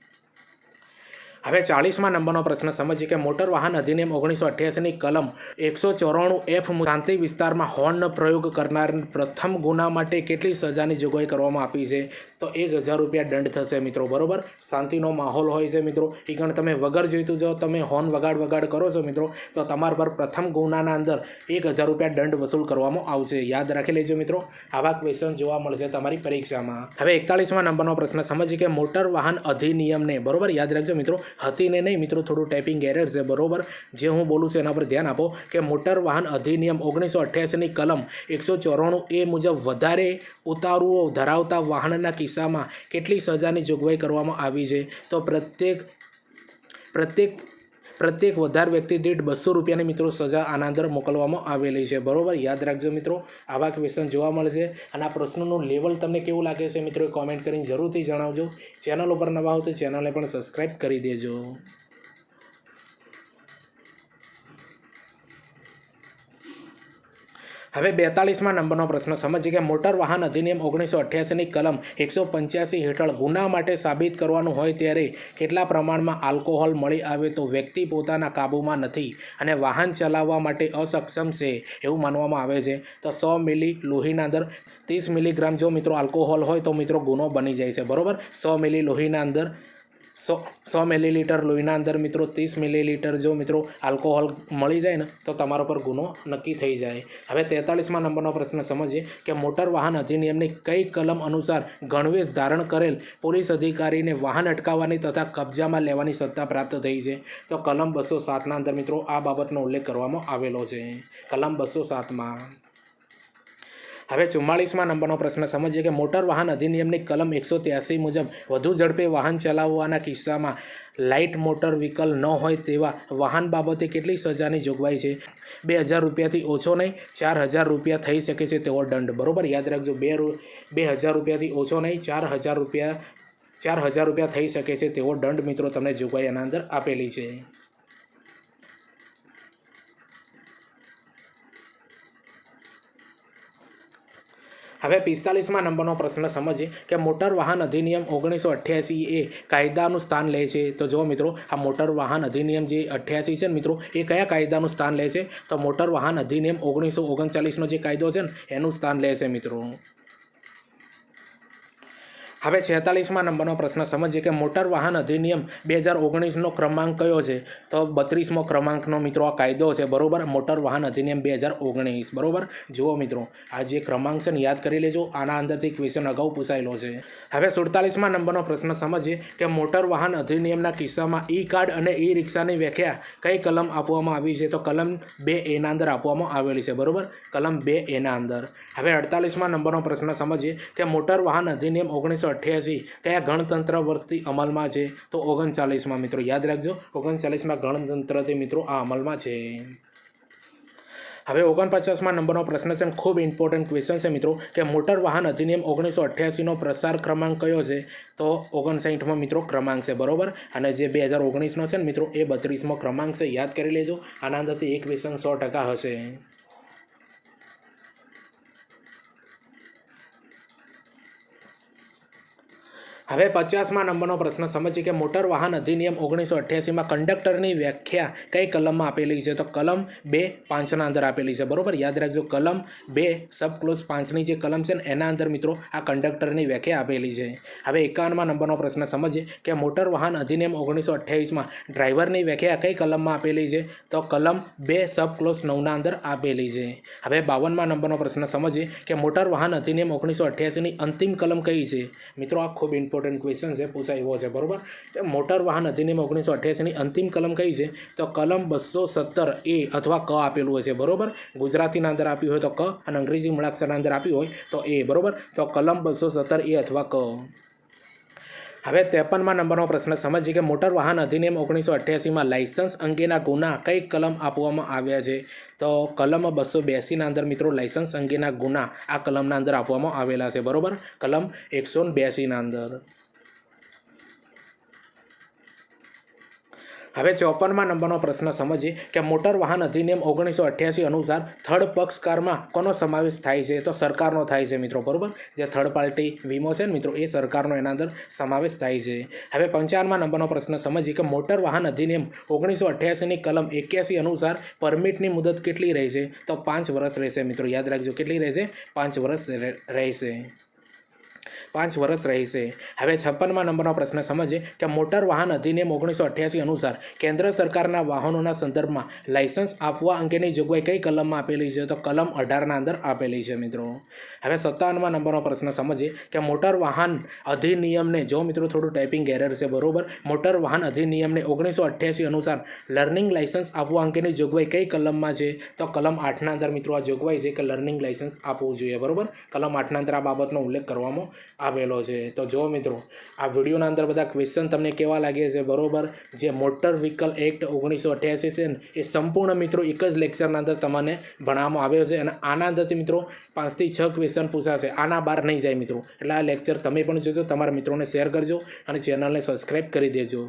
હવે 40મા નંબરનો પ્રશ્ન સમજીએ કે મોટર વાહન અધિનિયમ 1988ની કલમ 194F શાંતિ વિસ્તારમાં હોર્નનો પ્રયોગ કરનાર પ્રથમ ગુના માટે કેટલી સજાની જોગવાઈ કરવામાં આપી છે? તો 1000 રૂપિયા દંડ થશે મિત્રો, બરોબર। શાંતિનો માહોલ હોય છે મિત્રો, એ કારણ તમે વગર જોઈતું જો તમે હોર્ન વગાડ કરો છો મિત્રો તો તમારા પર પ્રથમ ગુનાના અંદર 1000 રૂપિયા દંડ વસૂલ કરવામાં આવશે, યાદ રાખી લેજો મિત્રો, આવા ક્વેશ્ચન જોવા મળશે તમારી પરીક્ષામાં। હવે 41મા નંબરનો પ્રશ્ન સમજીએ કે મોટર વાહન અધિનિયમને, બરોબર, યાદ રાખજો મિત્રો, હતીને નહીં મિત્રો, થોડું ટાઈપિંગ એરર છે, બરોબર, જે હું બોલું છું એના પર ધ્યાન આપો કે મોટર વાહન અધિનિયમ 1988ની કલમ 194A મુજબ વધારે ઉતારુઓ ધરાવતા વાહનના કિસ્સામાં કેટલી સજાની જોગવાઈ કરવામાં આવી છે? તો પ્રત્યેક વધારે વ્યક્તિ દીઠ 200 રૂપિયાની મિત્રો સજા આના અંદર મોકલવામાં આવેલી છે, બરોબર, યાદ રાખજો મિત્રો, આવા ક્વેશ્ચન જોવા મળશે। અને આ પ્રશ્નનું લેવલ તમને કેવું લાગે છે મિત્રો કોમેન્ટ કરીને જરૂરથી જણાવજો। ચેનલ ઉપર નવા હો તો ચેનલને પણ સબસ્ક્રાઈબ કરી દેજો। હવે 42મા નંબરનો પ્રશ્ન સમજીએ કે મોટર વાહન અધિનિયમ 1988ની કલમ 185 હેઠળ ગુના માટે સાબિત કરવાનું હોય ત્યારે કેટલા પ્રમાણમાં આલ્કોહોલ મળી આવે તો વ્યક્તિ પોતાના કાબૂમાં નથી અને વાહન ચલાવવા માટે અસક્ષમ છે એવું માનવામાં આવે છે? તો 100 મિલી લોહીના અંદર 30 મિલીગ્રામ જો મિત્રો આલ્કોહોલ હોય તો મિત્રો ગુનો બની જાય છે, બરોબર। 100 મિલી લોહીના અંદર 100 મિલીલીટર લોહીના અંદર મિત્રો 30 મિલીલીટર જો મિત્રો આલ્કોહોલ મળી જાય ને તો તમારા પર ગુનો નક્કી થઈ જાય। હવે 43મા નંબરનો પ્રશ્ન સમજીએ કે મોટર વાહન અધિનિયમની કઈ કલમ અનુસાર ગણવેશ ધારણ કરેલ પોલીસ અધિકારીને વાહન અટકાવવાની તથા કબજામાં લેવાની સત્તા પ્રાપ્ત થઈ છે? તો કલમ 207ના અંદર મિત્રો આ બાબતનો ઉલ્લેખ કરવામાં આવેલો છે, કલમ 207માં। હવે 44મા નંબરનો પ્રશ્ન સમજીએ કે મોટર વાહન અધિનિયમની કલમ 183 મુજબ વધુ ઝડપે વાહન ચલાવવાના કિસ્સામાં લાઇટ મોટર વ્હીકલ ન હોય તેવા વાહન બાબતે કેટલી સજાની જોગવાઈ છે? 2000 રૂપિયાથી ઓછો નહીં, 4000 રૂપિયા થઈ શકે છે તેવો દંડ, બરોબર, યાદ રાખજો, 2000 રૂપિયાથી ઓછો નહીં, 4000 રૂપિયા થઈ શકે છે તેવો દંડ મિત્રો તમને જોગવાઈ એના અંદર આપેલી છે। હવે 45મા નંબરનો પ્રશ્ન સમજીએ કે મોટર વાહન અધિનિયમ 1988 એ કાયદાનું સ્થાન લે છે. તો જો મિત્રો આ મોટર વાહન અધિનિયમ જે 88 છે ને મિત્રો એ કયા કાયદાનું સ્થાન લે છે? તો મોટર વાહન અધિનિયમ 1939નો જે કાયદો છે ને એનું સ્થાન લે છે મિત્રો. હવે 46મા નંબરનો પ્રશ્ન સમજીએ કે મોટર વાહન અધિનિયમ 2019નો ક્રમાંક કયો છે? તો 32મો ક્રમાંકનો મિત્રો આ કાયદો છે, બરોબર. મોટર વાહન અધિનિયમ 2019, બરોબર. જુઓ મિત્રો આ જે ક્રમાંક છે ને યાદ કરી લેજો, આના અંદરથી ક્વેશ્ચન અગાઉ પૂછાયેલો છે. હવે 47મા નંબરનો પ્રશ્ન સમજીએ કે મોટર વાહન અધિનિયમના કિસ્સામાં ઈ કાર્ડ અને ઈ રિક્ષાની વ્યાખ્યા કઈ કલમ આપવામાં આવી છે? તો કલમ 2A અંદર આપવામાં આવેલી છે, બરોબર. કલમ 2A અંદર. હવે 48મા નંબરનો પ્રશ્ન સમજીએ કે મોટર વાહન અધિનિયમ 1988 કયા ગણતંત્ર વર્ષથી અમલમાં છે? તો 39મા મિત્રો યાદ રાખજો, 39મા ગણતંત્રથી મિત્રો આ અમલમાં છે. હવે 49મા નંબરનો પ્રશ્ન છે, ખૂબ ઇમ્પોર્ટન્ટ ક્વેશ્ચન છે મિત્રો કે મોટર વાહન અધિનિયમ 1988નો પ્રસાર ક્રમાંક કયો છે? તો 59મો મિત્રો ક્રમાંક છે, બરોબર. અને જે 2019નો છે ને મિત્રો એ 32મો ક્રમાંક છે, યાદ કરી લેજો. આના અંદરથી એક ક્વેશ્ચન 100% હશે. હવે 50મા નંબરનો પ્રશ્ન સમજીએ કે મોટર વાહન અધિનિયમ 1988માં કંડક્ટરની વ્યાખ્યા કઈ કલમમાં આપેલી છે? તો કલમ 2(5) અંદર આપેલી છે, બરોબર. યાદ રાખજો, કલમ 2 સબ ક્લોઝ 5ની જે કલમ છે ને એના અંદર મિત્રો આ કંડક્ટરની વ્યાખ્યા આપેલી છે. હવે 51મા નંબરનો પ્રશ્ન સમજીએ કે મોટર વાહન અધિનિયમ 1928માં ડ્રાઈવરની વ્યાખ્યા કઈ કલમમાં આપેલી છે? તો કલમ 2 સબ ક્લોઝ 9ના અંદર આપેલી છે. હવે 52મા નંબરનો પ્રશ્ન સમજીએ કે મોટર વાહન અધિનિયમ 1988ની અંતિમ કલમ કઈ છે? મિત્રો આ ખૂબ ઇમ્પોર્ટન્ટ ક્વેશ્ચન છે, પૂછાયો છે, બરોબર. મોટર વાહન અધિનિયમ 1988ની અંતિમ કલમ કઈ છે? તો કલમ 217A અથવા ક આપેલું હોય છે, બરોબર. ગુજરાતીના અંદર આપ્યું હોય તો ક અને અંગ્રેજી મૂળાક્ષરના અંદર આપ્યું હોય તો એ, બરોબર. તો કલમ 217A અથવા ક. હવે 53મા નંબરનો પ્રશ્ન સમજીએ કે મોટર વાહન અધિનિયમ 1988માં લાયસન્સ અંગેના ગુના કઈ કલમ આપવામાં આવ્યા છે? તો કલમ 282ના અંદર મિત્રો લાયસન્સ અંગેના ગુના આ કલમના અંદર આપવામાં આવેલા છે, બરોબર. કલમ 182ના અંદર. હવે 54મા નંબરનો પ્રશ્ન સમજીએ કે મોટર વાહન અધિનિયમ 1988 અનુસાર થર્ડ પક્ષકારમાં કોનો સમાવેશ થાય છે? તો સરકારનો થાય છે મિત્રો, બરોબર. જે થર્ડ પાર્ટી વીમો છે ને મિત્રો એ સરકારનો એના અંદર સમાવેશ થાય છે. હવે 55મા નંબરનો પ્રશ્ન સમજીએ કે મોટર વાહન અધિનિયમ 1988ની કલમ 81 અનુસાર પરમિટની મુદત કેટલી રહેશે? તો 5 વર્ષ રહેશે મિત્રો, યાદ રાખજો. કેટલી રહેશે? 5 વર્ષ રહેશે. 5 વર્ષ રહેશે. હવે 56મા નંબરનો પ્રશ્ન સમજીએ કે મોટર વાહન અધિનિયમ 1988 અનુસાર કેન્દ્ર સરકારના વાહનોના સંદર્ભમાં લાયસન્સ આપવા અંગેની જોગવાઈ કઈ કલમમાં આપેલી છે? તો કલમ 18ના અંદર આપેલી છે મિત્રો. હવે 57મા નંબરનો પ્રશ્ન સમજીએ કે મોટર વાહન અધિનિયમને, જો મિત્રો થોડું ટાઈપિંગ એરર છે, બરોબર. મોટર વાહન અધિનિયમને 1988 અનુસાર લર્નિંગ લાયસન્સ આપવા અંગેની જોગવાઈ કઈ કલમમાં છે? તો કલમ 8ના અંદર મિત્રો આ જોગવાઈ છે કે લર્નિંગ લાયસન્સ આપવું જોઈએ, બરોબર. કલમ 8ના અંદર આ બાબતનો ઉલ્લેખ કરવામાં આવેલો છે. તો જો મિત્રો આ વિડીયોના અંદર બધા ક્વેશ્ચન તમને કેવા લાગે છે, બરોબર. જે મોટર વ્હીકલ એક્ટ 1988 છે ને એ સંપૂર્ણ મિત્રો એક જ લેક્ચરના અંદર તમને ભણાવવામાં આવ્યો છે અને આના અંદરથી મિત્રો 5 થી 6 ક્વેશ્ચન પૂછાશે, આના બહાર નહીં જાય મિત્રો. એટલે આ લેક્ચર તમે પણ જોજો, તમારા મિત્રોને શેર કરજો અને ચેનલને સબસ્ક્રાઈબ કરી દેજો.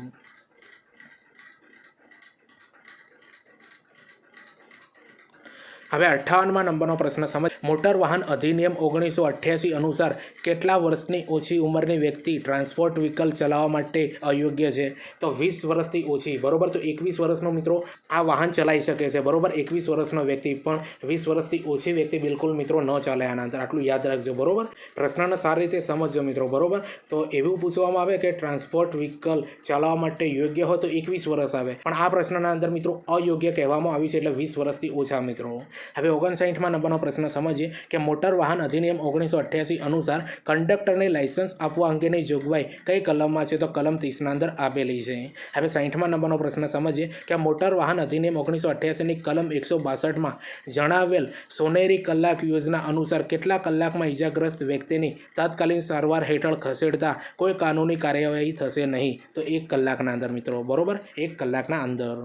હવે 58મા નંબરનો પ્રશ્ન સમજ. મોટર વાહન અધિનિયમ 1988 અનુસાર કેટલા વર્ષની ઓછી ઉંમરની વ્યક્તિ ટ્રાન્સપોર્ટ વ્હીકલ ચલાવવા માટે અયોગ્ય છે? તો 20 વર્ષથી ઓછી, બરોબર. તો 21 વર્ષનો મિત્રો આ વાહન ચલાવી શકે છે, બરોબર. 21 વર્ષનો વ્યક્તિ, પણ 20 વર્ષથી ઓછી વ્યક્તિ બિલકુલ મિત્રો ન ચાલે આના અંદર. આટલું યાદ રાખજો, બરોબર. પ્રશ્નને સારી રીતે સમજજો મિત્રો, બરોબર. તો એવું પૂછવામાં આવે કે ટ્રાન્સપોર્ટ વ્હીકલ ચલાવવા માટે યોગ્ય હોય તો 21 વર્ષ આવે, પણ આ પ્રશ્નના અંદર મિત્રો અયોગ્ય કહેવામાં આવ્યું છે, એટલે 20 વર્ષથી ઓછા મિત્રો. હવે 59મા નંબરનો પ્રશ્ન સમજીએ કે મોટર વાહન અધિનિયમ 1988 અનુસાર કંડક્ટરને લાયસન્સ આપવા અંગેની જોગવાઈ કઈ કલમમાં છે? તો કલમ 30ના અંદર આપેલી છે. હવે 60મા નંબરનો પ્રશ્ન સમજીએ કે મોટર વાહન અધિનિયમ 1988ની કલમ 162માં જણાવેલ સોનેરી કલાક યોજના અનુસાર કેટલા કલાકમાં ઇજાગ્રસ્ત વ્યક્તિની તાત્કાલિક સારવાર હેઠળ ખસેડતા કોઈ કાનૂની કાર્યવાહી થશે નહીં? તો 1 કલાકના અંદર મિત્રો, બરોબર. 1 કલાકના અંદર.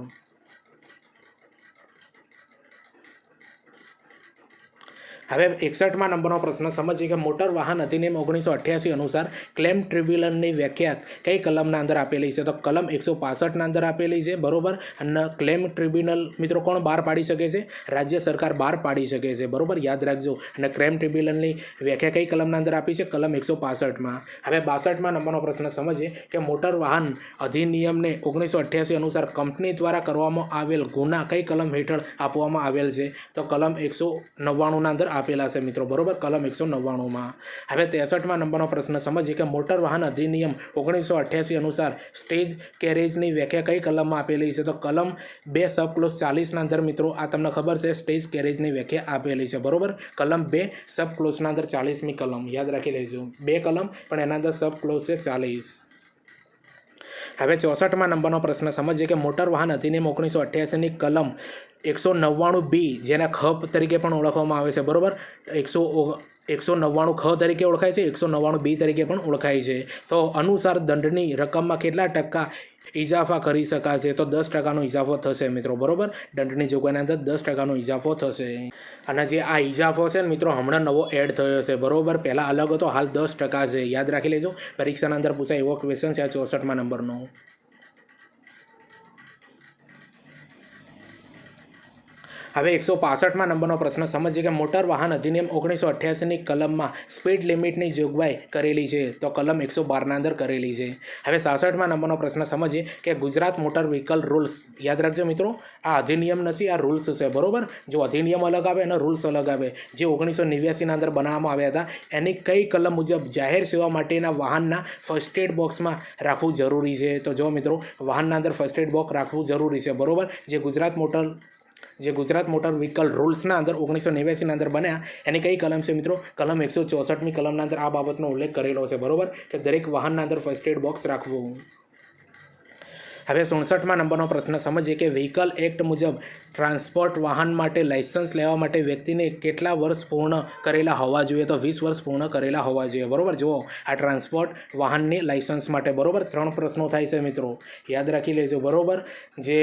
હવે 61માં નંબરનો પ્રશ્ન સમજીએ કે મોટર વાહન અધિનિયમ 1988 અનુસાર ક્લેમ ટ્રિબ્યુનલની વ્યાખ્યા કઈ કલમના અંદર આપેલી છે? તો કલમ 165ના અંદર આપેલી છે, બરોબર. અને ક્લેમ ટ્રિબ્યુનલ મિત્રો કોણ બહાર પાડી શકે છે? રાજ્ય સરકાર બહાર પાડી શકે છે, બરોબર, યાદ રાખજો. અને ક્લેમ ટ્રિબ્યુનલની વ્યાખ્યા કઈ કલમના અંદર આપી છે? કલમ 165માં. હવે 62માં નંબરનો પ્રશ્ન સમજીએ કે મોટર વાહન અધિનિયમને 1988 અનુસાર કંપની દ્વારા કરવામાં આવેલ ગુના કઈ કલમ હેઠળ આપવામાં આવેલ છે? તો કલમ 199ના અંદર આપેલા છે મિત્રો, બરોબર, કલમ 199માં. હવે 63માં નંબરનો પ્રશ્ન સમજીએ કે મોટર વાહન અધિનિયમ 1988 અનુસાર સ્ટેજ કેરેજની વ્યાખ્યા કઈ કલમમાં આપેલી છે? તો કલમ 2 સબ ક્લોઝ 40ના અંદર મિત્રો આ તમને ખબર છે સ્ટેજ કેરેજની વ્યાખ્યા આપેલી છે, બરોબર. કલમ 2 સબ ક્લોઝના અંદર 40મી કલમ યાદ રાખી લેજો. 2 કલમ પણ એના અંદર સબ ક્લોઝ છે 40. હવે 64માં નંબરનો પ્રશ્ન સમજીએ કે મોટર વાહન અધિનિયમ 1988ની કલમ 199B જેના ખપ તરીકે પણ ઓળખવામાં આવે છે, બરોબર. 199 ખ તરીકે ઓળખાય છે, 199B તરીકે પણ ઓળખાય છે. તો અનુસાર દંડની રકમમાં કેટલા ટકા ઇજાફા કરી શકાશે? તો 10%નો ઇજાફો થશે મિત્રો, બરોબર. દંડની જોગવાઈના અંદર 10%નો ઇજાફો થશે. અને જે આ ઇજાફો છે ને મિત્રો હમણાં નવો એડ થયો છે, બરોબર. પહેલાં અલગ હતો, હાલ 10% છે, યાદ રાખી લેજો. પરીક્ષાના અંદર પૂછાય એવો ક્વેશ્ચન છે આ 64માં નંબરનો. હવે 165માં નંબરનો પ્રશ્ન સમજીએ કે મોટર વાહન અધિનિયમ 1988ની કલમમાં સ્પીડ લિમિટની જોગવાઈ કરેલી છે? તો કલમ 112ના અંદર કરેલી છે. હવે 66માં નંબરનો પ્રશ્ન સમજીએ કે ગુજરાત મોટર વ્હીકલ રૂલ્સ, યાદ રાખજો મિત્રો, આ અધિનિયમ નથી, આ રૂલ્સ છે, બરોબર. જો અધિનિયમ અલગ આવે અને રૂલ્સ અલગ આવે, જે 1989ના અંદર બનાવવામાં આવ્યા હતા, એની કઈ કલમ મુજબ જાહેર સેવા માટેના વાહનના ફર્સ્ટ એડ બોક્સમાં રાખવું જરૂરી છે? તો જો મિત્રો વાહનના અંદર ફર્સ્ટ એડ બોક્સ રાખવું જરૂરી છે, બરોબર. જે ગુજરાત મોટર વ્હીકલ રૂલ્સના અંદર 1989ના અંદર બન્યા એની કઈ કલમ છે મિત્રો? કલમ 164મી કલમના અંદર આ બાબતનો ઉલ્લેખ કરેલો છે, બરોબર, કે દરેક વાહનના અંદર ફર્સ્ટ એડ બોક્સ રાખવું. હવે 67માં નંબરનો પ્રશ્ન સમજીએ કે વ્હીકલ એક્ટ મુજબ ટ્રાન્સપોર્ટ વાહન માટે લાઇસન્સ લેવા માટે વ્યક્તિને કેટલા વર્ષ પૂર્ણ કરેલા હોવા જોઈએ? તો 20 વર્ષ પૂર્ણ કરેલા હોવા જોઈએ, બરોબર. જુઓ આ ટ્રાન્સપોર્ટ વાહનની લાઇસન્સ માટે, બરોબર, 3 પ્રશ્નો થાય છે મિત્રો, યાદ રાખી લેજો, બરોબર. જે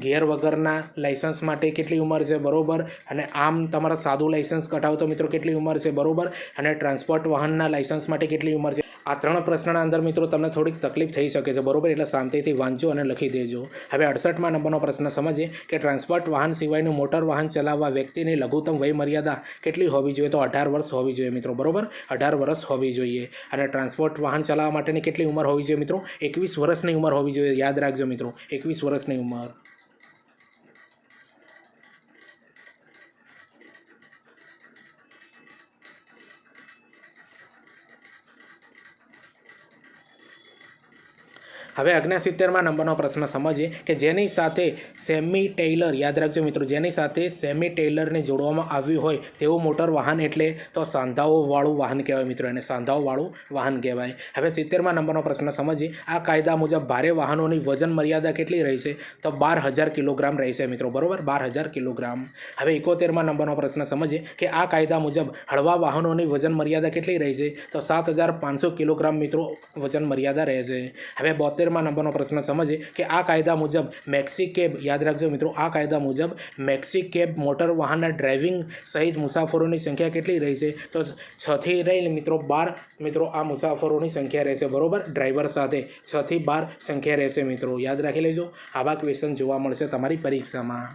ગેર વગરના લાઇસન્સ માટે કેટલી ઉંમર છે, બરોબર, અને આમ તમારા સાદું લાઇસન્સ કઢાવતો મિત્રો કેટલી ઉંમર છે, બરોબર, અને ટ્રાન્સપોર્ટ વાહનના લાઇસન્સ માટે કેટલી ઉંમર છે. આ 3 પ્રશ્નના અંદર મિત્રો તમને થોડીક તકલીફ થઈ શકે છે, બરોબર, એટલે શાંતિથી વાંચો અને લખી દેજો. હવે 68માં નંબરનો પ્રશ્ન સમજીએ કે ટ્રાન્સપોર્ટ વાહન સિવાયનું મોટર વાહન ચલાવવા વ્યક્તિની લઘુત્તમ વય મર્યાદા કેટલી હોવી જોઈએ? તો 18 વર્ષ હોવી જોઈએ મિત્રો, બરોબર, 18 વર્ષ હોવી જોઈએ. અને ટ્રાન્સપોર્ટ વાહન ચલાવવા માટેની કેટલી ઉંમર હોવી જોઈએ મિત્રો? 21 વર્ષની ઉંમર હોવી જોઈએ, યાદ રાખજો મિત્રો, 21 વર્ષની ઉંમર. હવે 69માં નંબરનો પ્રશ્ન સમજીએ કે જેની સાથે સેમી ટેઇલર, યાદ રાખજો મિત્રો, જેની સાથે સેમી ટેઇલરને જોડવામાં આવ્યું હોય તેવું મોટર વાહન એટલે તો સાંધાઓવાળું વાહન કહેવાય મિત્રો, એને સાંધાઓવાળું વાહન કહેવાય. હવે 70માં નંબરનો પ્રશ્ન સમજીએ આ કાયદા મુજબ ભારે વાહનોની વજન મર્યાદા કેટલી રહેશે? તો 12,000 કિલોગ્રામ રહેશે મિત્રો, બરોબર, 12,000 કિલોગ્રામ. હવે 71માં નંબરનો પ્રશ્ન સમજીએ કે આ કાયદા મુજબ હળવા વાહનોની વજન મર્યાદા કેટલી રહેશે? તો 7,500 કિલોગ્રામ મિત્રો વજન મર્યાદા રહેશે. હવે 72માં નંબરનો પ્રશ્ન સમજીએ કે આ કાયદા મુજબ મેક્સી કેબ, યાદ રાખજો મિત્રો, આ કાયદા મુજબ મેક્સી કેબ મોટર વાહનના ડ્રાઇવિંગ સહિત મુસાફરોની સંખ્યા કેટલી રહેશે? તો 6 થી લઈને મિત્રો 12 મિત્રો આ મુસાફરોની સંખ્યા રહેશે, બરોબર, ડ્રાઈવર સાથે 6 થી 12 સંખ્યા રહેશે મિત્રો, યાદ રાખી લેજો. આવા ક્વેશ્ચન જોવા મળશે તમારી પરીક્ષામાં.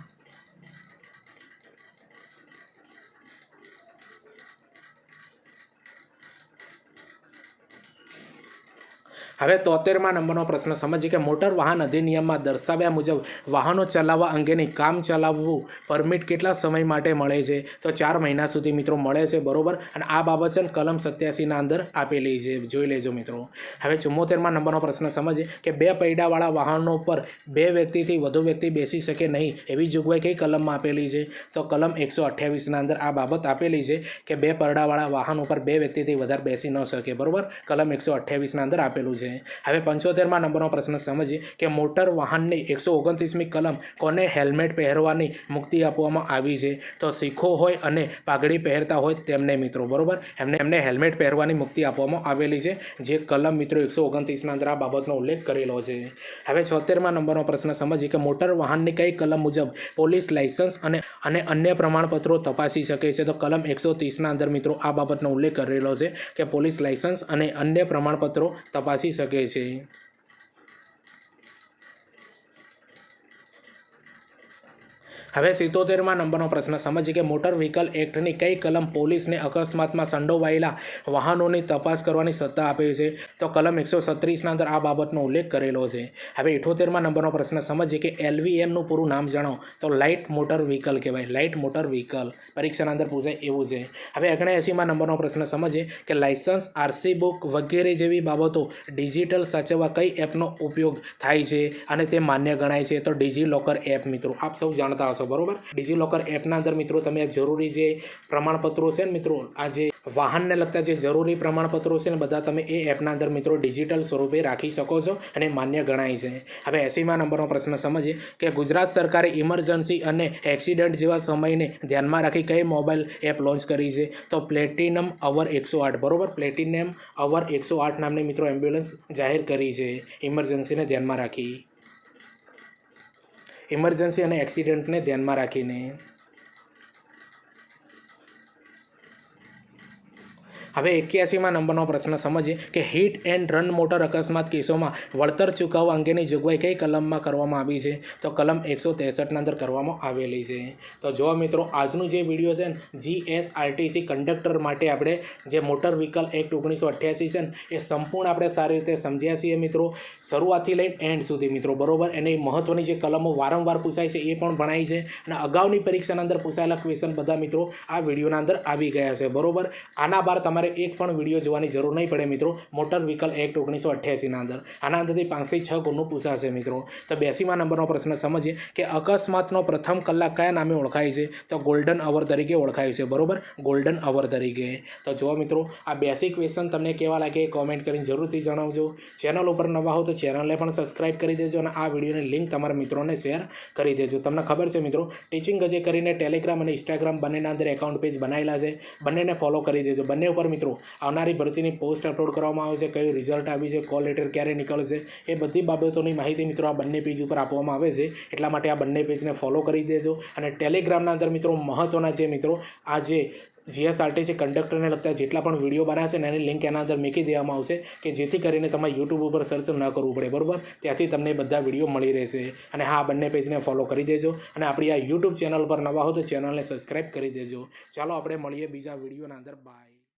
હવે 73માં નંબરનો પ્રશ્ન સમજીએ કે મોટર વાહન અધિનિયમમાં દર્શાવ્યા મુજબ વાહનો ચલાવવા અંગેની કામ ચલાવવું પરમિટ કેટલા સમય માટે મળે છે? તો 4 મહિના સુધી મિત્રો મળે છે, બરોબર. અને આ બાબત છે કલમ 87ના અંદર આપેલી છે, જોઈ લેજો મિત્રો. હવે 74માં નંબરનો પ્રશ્ન સમજીએ કે 2 પૈડાવાળા વાહનો પર 2 વ્યક્તિથી વધુ વ્યક્તિ બેસી શકે નહીં એવી જોગવાઈ કઈ કલમમાં આપેલી છે? તો કલમ 128ના અંદર આ બાબત આપેલી છે કે 2 પૈડાવાળા વાહન ઉપર 2 વ્યક્તિથી વધારે બેસી ન શકે, બરોબર, કલમ 128ના અંદર આપેલું છે. છે। હવે 75મા નંબરનો પ્રશ્ન સમજીએ કે મોટર વાહનની 129મી કલમ કોને હેલ્મેટ પહેરવાની મુક્તિ આપવામાં આવી છે? તો શીખો હોય અને પાઘડી પહેરતા હોય તેમને મિત્રો, બરાબર, એમને હેલ્મેટ પહેરવાની મુક્તિ આપવામાં આવેલી છે, જે કલમ મિત્રો 129ના અંદર આ બાબતનો ઉલ્લેખ કરેલો છે। હવે 76મા નંબરનો પ્રશ્ન સમજીએ કે મોટર વાહનની કઈ કલમ મુજબ પોલીસ લાયસન્સ અને અન્ય પ્રમાણપત્રો તપાસી શકે છે? તો કલમ 130ના અંદર મિત્રો આ બાબતનો ઉલ્લેખ કરેલો છે કે પોલીસ લાયસન્સ અને અન્ય પ્રમાણપત્રો તપાસી શકે છે। હવે 77મા નંબરનો પ્રશ્ન સમજીએ કે મોટર વ્હીકલ એક્ટની કઈ કલમ પોલીસને અકસ્માતમાં સંડોવાયેલા વાહનોની તપાસ કરવાની સત્તા આપે છે? તો કલમ 136ના અંદર આ બાબતનો ઉલ્લેખ કરેલો છે। હવે 78મા નંબરનો પ્રશ્ન સમજીએ કે LVMનું પૂરું નામ જણાવો? તો લાઇટ મોટર વ્હીકલ કહેવાય, લાઇટ મોટર વ્હીકલ, પરીક્ષાના અંદર પૂછાય એવું છે। હવે 79મા નંબરનો પ્રશ્ન સમજીએ કે લાયસન્સ, RC બુક વગેરે જેવી બાબતો ડિજિટલ સાચવવા કઈ એપનો ઉપયોગ થાય છે અને તે માન્ય ગણાય છે? તો ડિજીલોકર એપ મિત્રો, આપ સૌ જાણતા હશો, બરોબર। ડિજીલોકર એપના અંદર મિત્રો તમે આ જરૂરી જે પ્રમાણપત્રો છે ને મિત્રો, આ જે વાહનને લગતા જે જરૂરી પ્રમાણપત્રો છે ને બધા તમે એ એપના અંદર મિત્રો ડિજિટલ સ્વરૂપે રાખી શકો છો અને માન્ય ગણાય છે। હવે 80મા નંબરનો પ્રશ્ન સમજીએ કે ગુજરાત સરકારે ઇમરજન્સી અને એક્સિડન્ટ જેવા સમયને ધ્યાનમાં રાખી કઈ મોબાઈલ એપ લોન્ચ કરી છે? તો પ્લેટિનમ અવર 108, બરોબર, પ્લેટિનમ અવર 108 નામની મિત્રો એમ્બ્યુલન્સ જાહેર કરી છે ઇમરજન્સીને ધ્યાનમાં રાખી, ઇમરજન્સી અને એક્સિડન્ટને ધ્યાનમાં રાખીને। હવે 81મા નંબરનો પ્રશ્ન સમજીએ કે હિટ એન્ડ રન મોટર અકસ્માત કેસોમાં વળતર ચૂકવવા અંગેની જોગવાઈ કઈ કલમમાં કરવામાં આવી છે? તો કલમ 163ના અંદર કરવામાં આવેલી છે। તો જો મિત્રો આજનું જે વિડીયો છે ને GSRTC કંડક્ટર માટે આપણે જે મોટર વ્હીકલ એક્ટ 1988 છે ને એ સંપૂર્ણ આપણે સારી રીતે સમજ્યા છીએ મિત્રો, શરૂઆતથી લઈને એન્ડ સુધી મિત્રો, બરોબર। એની મહત્ત્વની જે કલમો વારંવાર પૂછાય છે એ પણ ભણાઈ છે અને અગાઉની પરીક્ષાના અંદર પૂછાયેલા ક્વેશ્ચન બધા મિત્રો આ વિડીયોના અંદર આવી ગયા છે, બરોબર। આના બાદ તમારે એક પણ વિડીયો જોવાની જરૂર નહીં પડે મિત્રો મોટર વ્હીકલ એક્ટ 1988ના અંદર, આના અંદરથી 5 થી 6 ગુણનું પૂછાશે મિત્રો। તો 82મા નંબરનો પ્રશ્ન સમજીએ કે અકસ્માતનો પ્રથમ કલાક કયા નામે ઓળખાય છે? તો ગોલ્ડન અવર તરીકે ઓળખાય છે, બરોબર, ગોલ્ડન અવર તરીકે। તો જો મિત્રો આ બેસિક ક્વેશ્ચન તમને કેવા લાગે એ કોમેન્ટ કરીને જરૂરથી જણાવજો। ચેનલ ઉપર નવા હો તો ચેનલને પણ સબસ્ક્રાઇબ કરી દેજો અને આ વિડીયોની લિંક તમારા મિત્રોને શેર કરી દેજો। તમને ખબર છે મિત્રો ટીચિંગ ગજે કરીને ટેલિગ્રામ અને ઇન્સ્ટાગ્રામ બંનેના અંદર એકાઉન્ટ પેજ બનાવેલા છે, બંનેને ફોલો કરી દેજો। બંને ઉપર મિત્રો આવનારી ભરતીની પોસ્ટ અપલોડ કરવામાં આવે છે, કયું રિઝલ્ટ આવ્યું છે, કોલ લેટર ક્યારે નીકળશે, એ બધી બાબતોની માહિતી મિત્રો આ બંને પેજ ઉપર આપવામાં આવે છે, એટલા માટે આ બંને પેજને ફોલો કરી દેજો। અને ટેલિગ્રામના અંદર મિત્રો મહત્ત્વના જે મિત્રો આ જે GSRTC કંડક્ટરને લગતા જેટલા પણ વિડીયો બનાવશે ને એની લિંક એના અંદર મૂકી દેવામાં આવશે કે જેથી કરીને તમારે યુટ્યુબ ઉપર સર્ચ ન કરવું પડે, બરાબર, ત્યાંથી તમને બધા વિડીયો મળી રહેશે। અને હા, બંને પેજને ફોલો કરી દેજો અને આપણી આ યુટ્યુબ ચેનલ પર નવા હો તો ચેનલને સબસ્ક્રાઈબ કરી દેજો। ચાલો આપણે મળીએ બીજા વિડીયોના અંદર, બાય।